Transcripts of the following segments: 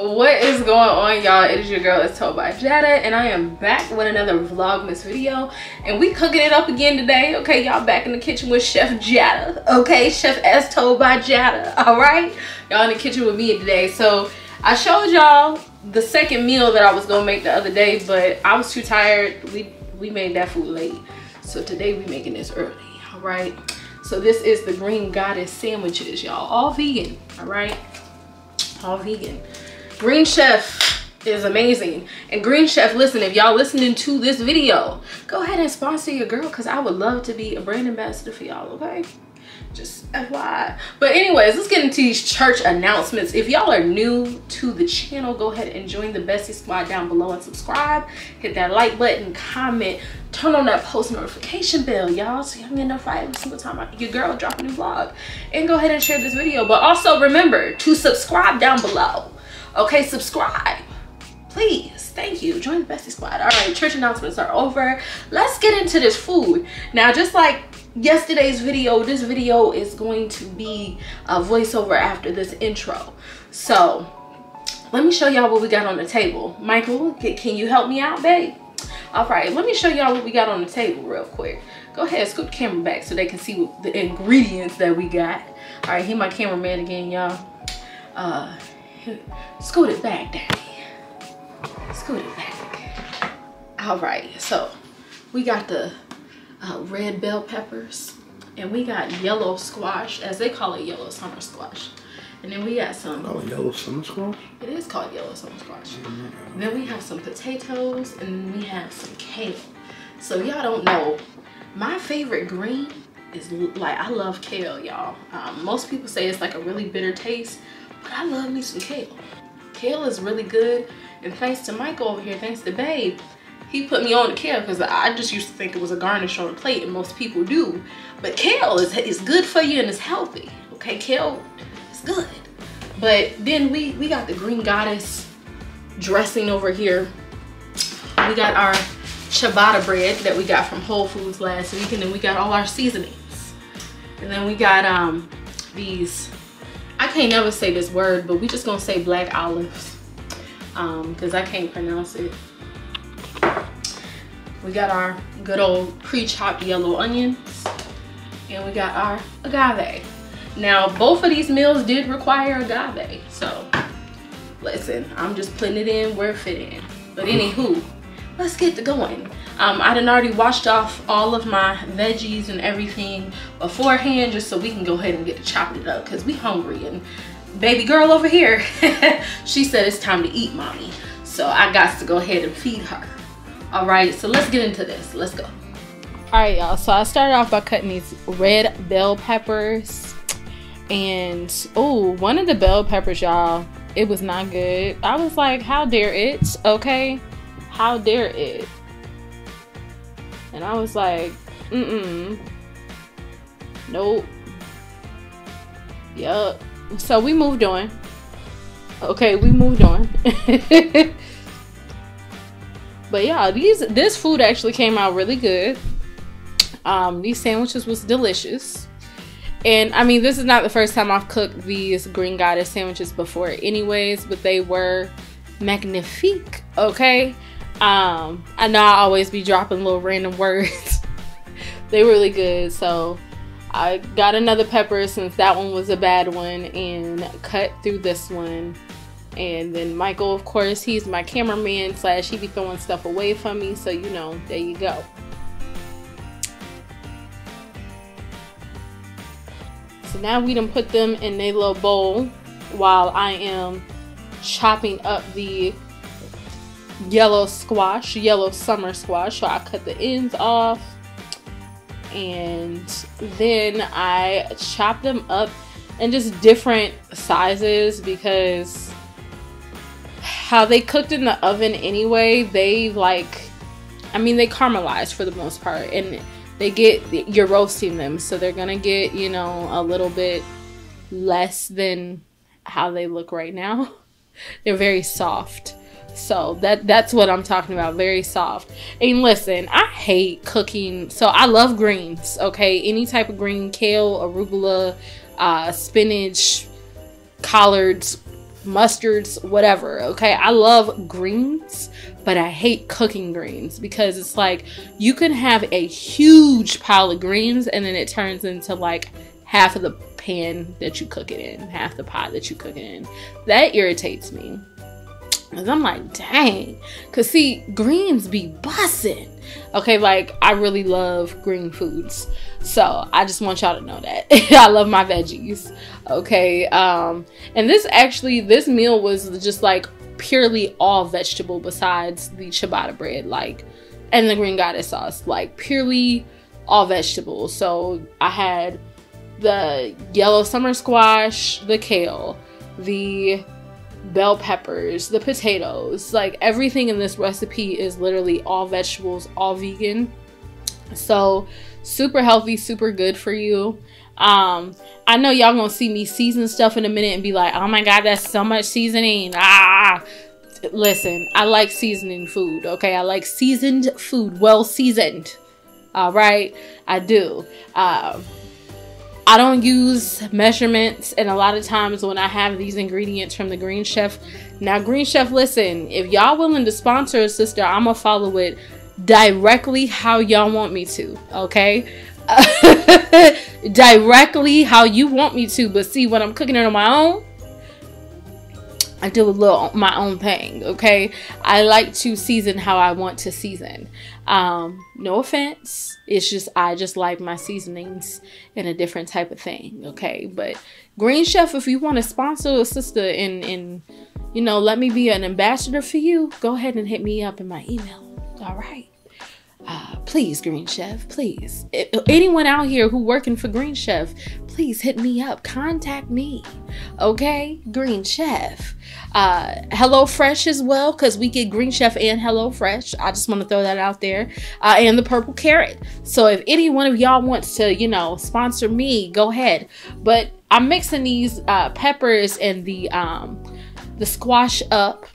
What is going on, y'all? It is your girl, it's told by Jada, and I am back with another Vlogmas video, and we cooking it up again today. Okay, y'all, back in the kitchen with Chef Jada. Okay, Chef as told by Jada. All right, y'all in the kitchen with me today. So I showed y'all the second meal that I was gonna make the other day, but I was too tired. We made that food late, so today we making this early. All right, so this is the Green Goddess sandwiches, y'all, all vegan. All right, all vegan. Green Chef is amazing. And Green Chef, listen, if y'all listening to this video, go ahead and sponsor your girl, because I would love to be a brand ambassador for y'all, okay? Just FYI. But anyways, let's get into these church announcements. If y'all are new to the channel, go ahead and join the Bestie squad down below and subscribe. Hit that like button, comment, turn on that post notification bell, y'all, so y'all can get notified every single time your girl drop a new vlog. And go ahead and share this video. But also remember to subscribe down below. Okay, subscribe, please. Thank you. Join the Bestie squad. All right, church announcements are over. Let's get into this food. Now, just like yesterday's video, this video is going to be a voiceover after this intro. So let me show y'all what we got on the table. Michael, can you help me out, babe? All right, let me show y'all what we got on the table real quick. Go ahead, scoot the camera back so they can see what the ingredients that we got. All right, he my cameraman again, y'all. Scoot it back, daddy. Scoot it back. All right, so we got the red bell peppers, and we got yellow squash, as they call it, yellow summer squash. And then we got some. Oh, yellow summer squash? It is called yellow summer squash. And then we have some potatoes, and we have some kale. So y'all don't know, my favorite green is, like, I love kale, y'all. Most people say it's like a really bitter taste, but I love me some kale. Kale is really good, and thanks to Michael over here, thanks to Babe, he put me on the kale, because I just used to think it was a garnish on a plate, and most people do. But kale is good for you and it's healthy. Okay, kale is good. But then we got the Green Goddess dressing over here. We got our ciabatta bread that we got from Whole Foods last week, and then we got all our seasonings. And then we got these, I can't never say this word, but we just gonna say black olives, because I can't pronounce it. We got our good old pre-chopped yellow onions, and we got our agave. Now, both of these meals did require agave, so listen, I'm just putting it in where it fit in. But anywho, let's get to going. I done already washed off all of my veggies and everything beforehand, just so we can go ahead and get to chopping it up, because we hungry. And baby girl over here, she said it's time to eat, mommy. So I got to go ahead and feed her. All right, so let's get into this. Let's go. All right, y'all. So I started off by cutting these red bell peppers. And, oh, one of the bell peppers, y'all, it was not good. I was like, how dare it? Okay, how dare it? And I was like, nope. Yup. So we moved on. Okay, we moved on. But yeah, this food actually came out really good. These sandwiches was delicious. And I mean, this is not the first time I've cooked these Green Goddess sandwiches before anyways, but they were magnifique, okay? I know I always be dropping little random words. They were really good. So I got another pepper since that one was a bad one, and cut through this one. And then Michael, of course, he's my cameraman / he be throwing stuff away from me, so you know, there you go. So now we done put them in a little bowl while I am chopping up the yellow summer squash. So I cut the ends off, and then I chop them up in just different sizes, because how they cooked in the oven anyway, they they caramelize for the most part, and you're roasting them, so they're gonna get, you know, a little bit less than how they look right now. They're very soft. So that's what I'm talking about, very soft. And listen, I hate cooking, so I love greens, okay? Any type of green, kale, arugula, spinach, collards, mustards, whatever. Okay, I love greens, but I hate cooking greens because it's like you can have a huge pile of greens and then it turns into like half of the pan that you cook it in, half the pot that you cook it in. That irritates me. Cause I'm like, dang. Cause see, greens be bussin'. Okay, like I really love green foods. So I just want y'all to know that. I love my veggies. Okay. And this meal was just like purely all vegetable besides the ciabatta bread, like, and the green goddess sauce, like purely all vegetables. So I had the yellow summer squash, the kale, the bell peppers, the potatoes, like everything in this recipe is literally all vegetables, all vegan. So super healthy, super good for you. I know y'all gonna see me season stuff in a minute and be like, oh my god, that's so much seasoning. Listen, I like seasoning food. Okay, I like seasoned food, well seasoned. All right, I do. I don't use measurements, and a lot of times when I have these ingredients from the Green Chef, now Green Chef, listen, if y'all willing to sponsor a sister, I'm gonna follow it directly how y'all want me to, okay? Directly how you want me to. But see, when I'm cooking it on my own, I do a little my own thing, okay? I like to season how I want to season. No offense, it's just I just like my seasonings in a different type of thing, okay? But Green Chef, if you want to sponsor a sister and you know, let me be an ambassador for you, go ahead and hit me up in my email. All right. Please, Green Chef, please. Anyone out here who working for Green Chef, please hit me up. Contact me. Okay? Green Chef. Hello Fresh as well, because we get Green Chef and Hello Fresh. I just want to throw that out there. And the Purple Carrot. So if any one of y'all wants to, you know, sponsor me, go ahead. But I'm mixing these peppers and the squash up,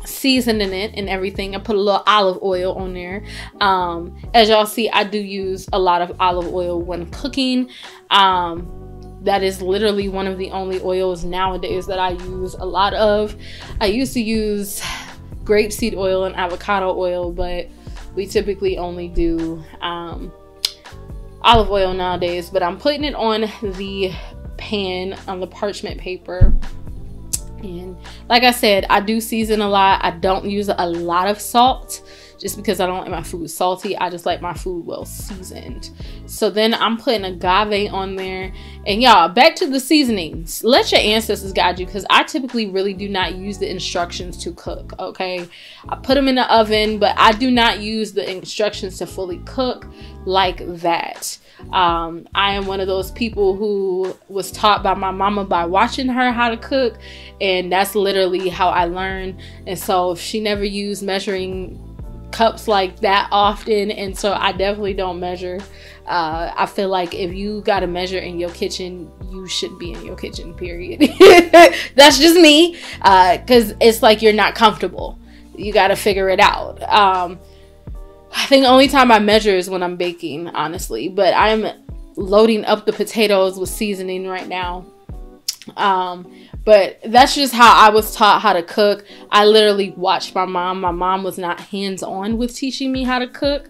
seasoning it and everything. I put a little olive oil on there. As y'all see, I do use a lot of olive oil when cooking. That is literally one of the only oils nowadays that I use a lot of. I used to use grapeseed oil and avocado oil, but we typically only do olive oil nowadays. But I'm putting it on the pan on the parchment paper. And like I said, I do season a lot. I don't use a lot of salt just because I don't like my food salty. I just like my food well seasoned. So then I'm putting agave on there. And y'all, back to the seasonings. Let your ancestors guide you, because I typically really do not use the instructions to cook, okay? I put them in the oven, but I do not use the instructions to fully cook like that. I am one of those people who was taught by my mama by watching her how to cook, and that's literally how I learned. And so she never used measuring cups like that often, and so I definitely don't measure. I feel like if you gotta measure in your kitchen, you shouldn't be in your kitchen, period. That's just me, because it's like you're not comfortable. You gotta figure it out. I think the only time I measure is when I'm baking, honestly. But I'm loading up the potatoes with seasoning right now. But that's just how I was taught how to cook. I literally watched my mom. My mom was not hands-on with teaching me how to cook.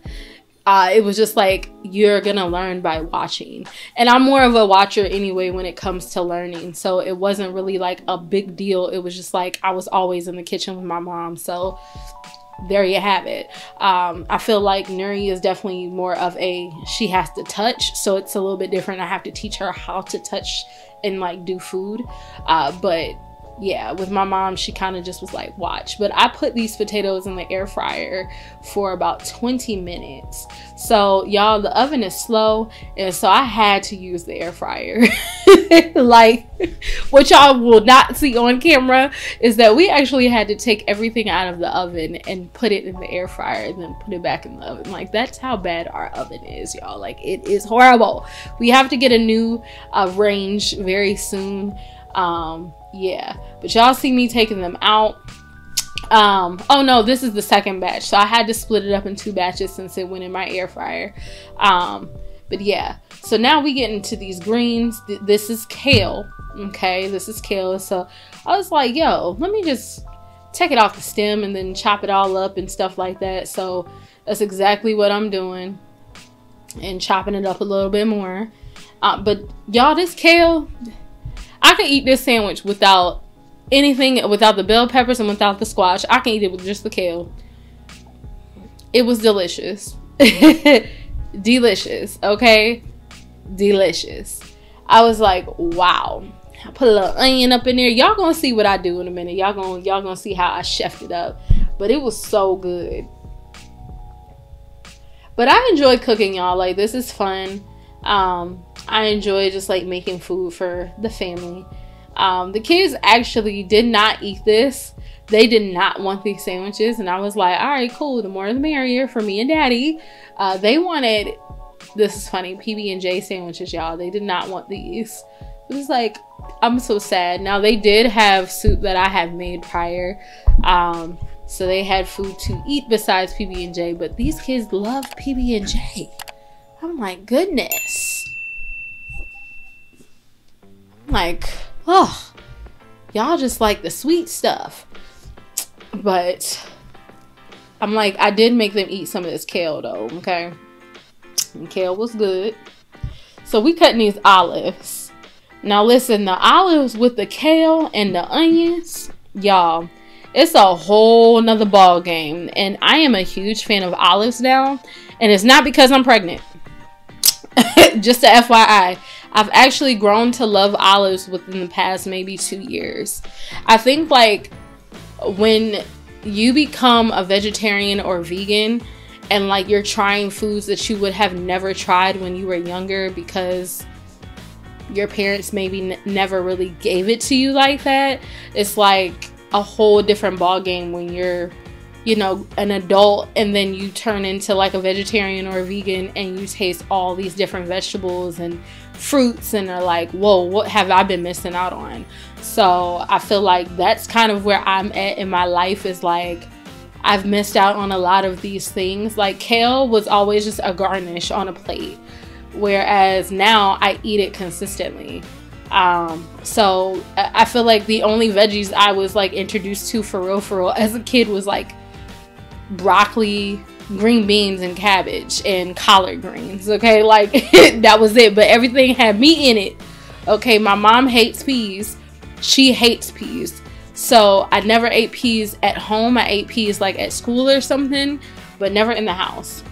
It was just like, you're gonna learn by watching. And I'm more of a watcher anyway when it comes to learning. So it wasn't really like a big deal. It was just like I was always in the kitchen with my mom. So there you have it. I feel like Nuri is definitely more of a, she has to touch, so it's a little bit different. I have to teach her how to touch and like do food. But yeah, with my mom, she kind of just was like, watch. But I put these potatoes in the air fryer for about 20 minutes. So y'all, the oven is slow, and so I had to use the air fryer. Like, what y'all will not see on camera is that we actually had to take everything out of the oven and put it in the air fryer and then put it back in the oven. Like, that's how bad our oven is, y'all. Like, it is horrible. We have to get a new range very soon. Yeah, but y'all see me taking them out. Oh no, this is the second batch, so I had to split it up in 2 batches since it went in my air fryer. But yeah, so now we get into these greens. This is kale. Okay, this is kale. So I was like, yo, let me just take it off the stem and then chop it all up and stuff like that. So that's exactly what I'm doing, and chopping it up a little bit more. But y'all, this kale, I could eat this sandwich without anything, without the bell peppers and without the squash. I can eat it with just the kale. It was delicious. Delicious, okay? Delicious. I was like, wow. I put a little onion up in there. Y'all gonna see what I do in a minute. Y'all gonna see how I chefed it up. But it was so good. But I enjoy cooking, y'all. Like, this is fun. I enjoy just like making food for the family. The kids actually did not eat this. They did not want these sandwiches, and I was like, all right, cool, the more the merrier for me and daddy. They wanted, this is funny, PB&J sandwiches, y'all. They did not want these. It was like, I'm so sad. Now, they did have soup that I had made prior, so they had food to eat besides PB&J, but these kids love PB&J. I'm like, goodness. I'm like, oh, y'all just like the sweet stuff. But I'm like, I did make them eat some of this kale though, okay? And kale was good. So we cutting these olives. Now listen, the olives with the kale and the onions, y'all, it's a whole nother ball game. And I am a huge fan of olives now. And it's not because I'm pregnant. Just a FYI. I've actually grown to love olives within the past maybe 2 years. I think like when you become a vegetarian or vegan and like you're trying foods that you would have never tried when you were younger because your parents maybe never really gave it to you like that, it's like a whole different ball game when you're, you know, an adult and then you turn into like a vegetarian or a vegan and you taste all these different vegetables and fruits and are like, whoa, what have I been missing out on? So I feel like that's kind of where I'm at in my life, is like I've missed out on a lot of these things. Like kale was always just a garnish on a plate, whereas now I eat it consistently. So I feel like the only veggies I was like introduced to for real as a kid was like broccoli, green beans, and cabbage, and collard greens. Okay, like that was it. But everything had meat in it. Okay, my mom hates peas. She hates peas. So I never ate peas at home. I ate peas like at school or something, but never in the house.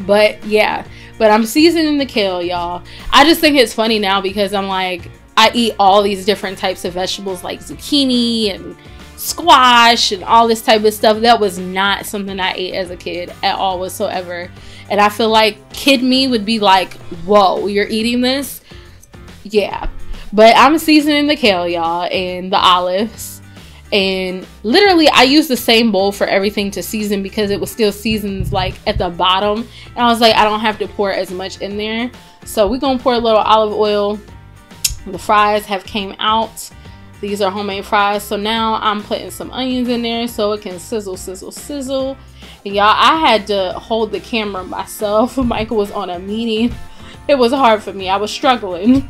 But yeah, but I'm seasoning the kale, y'all. I just think it's funny now because I'm like, I eat all these different types of vegetables like zucchini and squash and all this type of stuff. That was not something I ate as a kid at all whatsoever. And I feel like kid me would be like, whoa, you're eating this? Yeah. But I'm seasoning the kale, y'all, and the olives. And literally I used the same bowl for everything to season because it was still seasoned like at the bottom. And I was like, I don't have to pour as much in there. So we're gonna pour a little olive oil. The fries have came out. These are homemade fries. So now I'm putting some onions in there so it can sizzle, sizzle, sizzle. And y'all, I had to hold the camera myself. Michael was on a meeting. It was hard for me. I was struggling.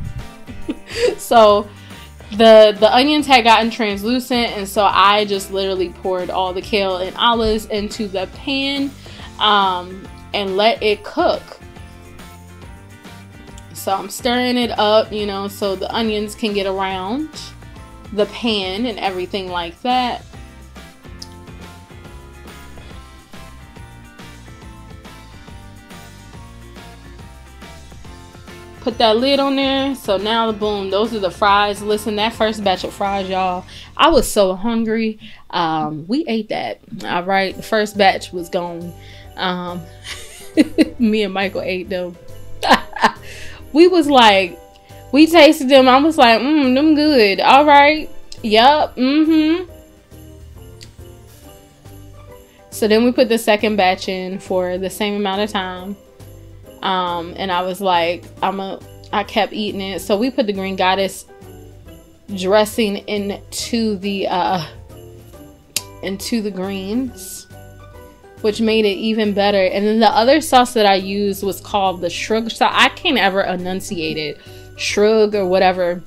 So the onions had gotten translucent, and so I just literally poured all the kale and olives into the pan and let it cook. So I'm stirring it up, you know, so the onions can get around the pan and everything like that. Put that lid on there. So now, boom, those are the fries. Listen, that first batch of fries, y'all, I was so hungry. We ate that. All right, the first batch was gone. Me and Michael ate them. We was like, we tasted them. I was like, them good. All right. Yup. So then we put the second batch in for the same amount of time. And I was like, I kept eating it. So we put the Green Goddess dressing into the greens, which made it even better. And then the other sauce that I used was called the shrug sauce. I can't ever enunciate it. Shrug or whatever.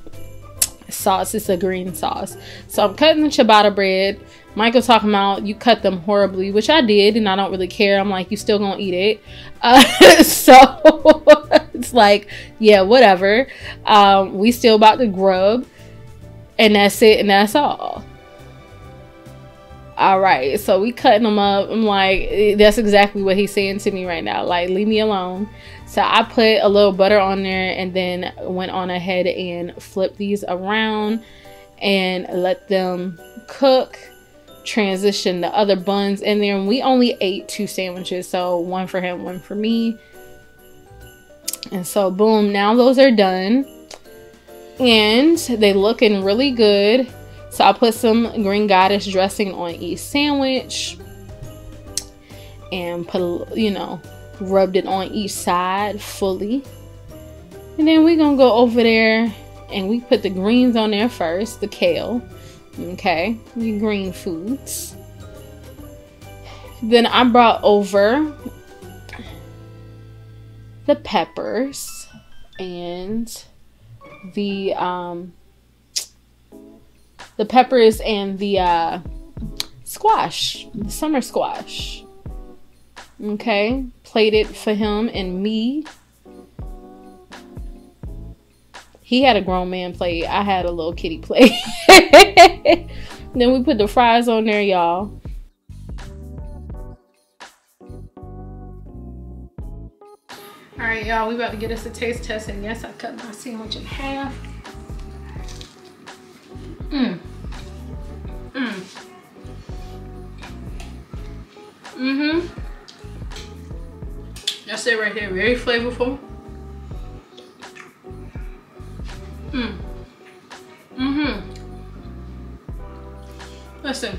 sauce. It's a green sauce. So I'm cutting the ciabatta bread. Michael talking about you cut them horribly, which I did, and I don't really care. I'm like, you still gonna eat it. So it's like, yeah, whatever. We still about to grub, and that's it, and that's all. All right, so we cutting them up. I'm like, that's exactly what he's saying to me right now. Like, leave me alone. So I put a little butter on there and then went on ahead and flipped these around and let them cook. Transition the other buns in there. And we only ate 2 sandwiches, so one for him, one for me. And so boom, now those are done. And they looking really good. So I put some green goddess dressing on each sandwich and put, you know, rubbed it on each side fully. And then we're gonna go over there and we put the greens on there first, the kale. Okay, the green foods. Then I brought over the peppers and the peppers and the squash, the summer squash. Okay, plated for him and me. He had a grown man plate. I had a little kitty plate. Then we put the fries on there, y'all. All right, y'all, we about to get us a taste test. And yes, I cut my sandwich in half. That's it right there. Very flavorful. Listen,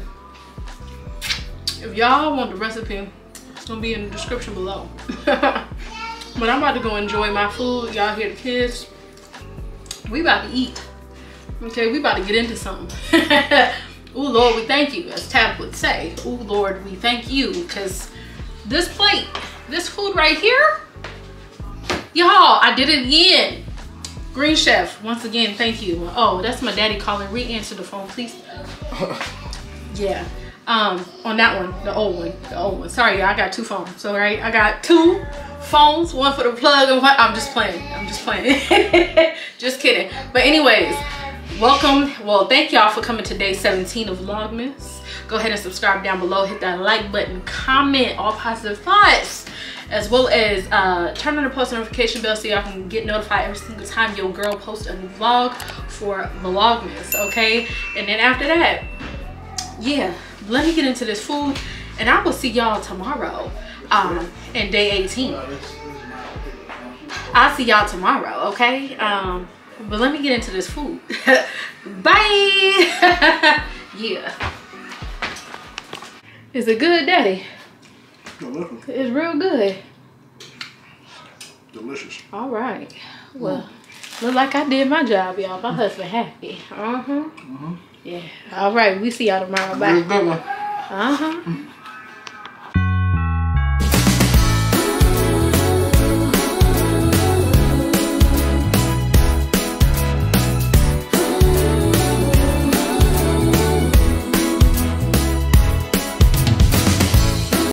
if y'all want the recipe, it's gonna be in the description below. But I'm about to go enjoy my food. Y'all hear the kids. We about to eat. Okay, we about to get into something. Ooh, Lord, we thank you, as Tab would say. Ooh, Lord, we thank you, because this plate, this food right here, y'all, I did it again. Green Chef, once again, thank you. Oh, that's my daddy calling. Re-answer the phone, please. Yeah, on that one, the old one. Sorry, y'all, I got 2 phones. All right, I got 2 phones, one for the plug and one. I'm just playing. Just kidding. But anyways, welcome. Well, thank y'all for coming to day 17 of Vlogmas. Go ahead and subscribe down below. Hit that like button. Comment all positive thoughts, as well as turn on the post notification bell so y'all can get notified every single time your girl posts a new vlog for Vlogmas. Okay, and then after that, yeah, let me get into this food, and I will see y'all tomorrow. In day 18. I'll see y'all tomorrow, okay? But let me get into this food. Bye. Yeah. Is it good, Daddy? Delicious. It's real good. Delicious. All right. Well, look like I did my job, y'all. My husband happy. Yeah. All right. We see y'all tomorrow. Bye.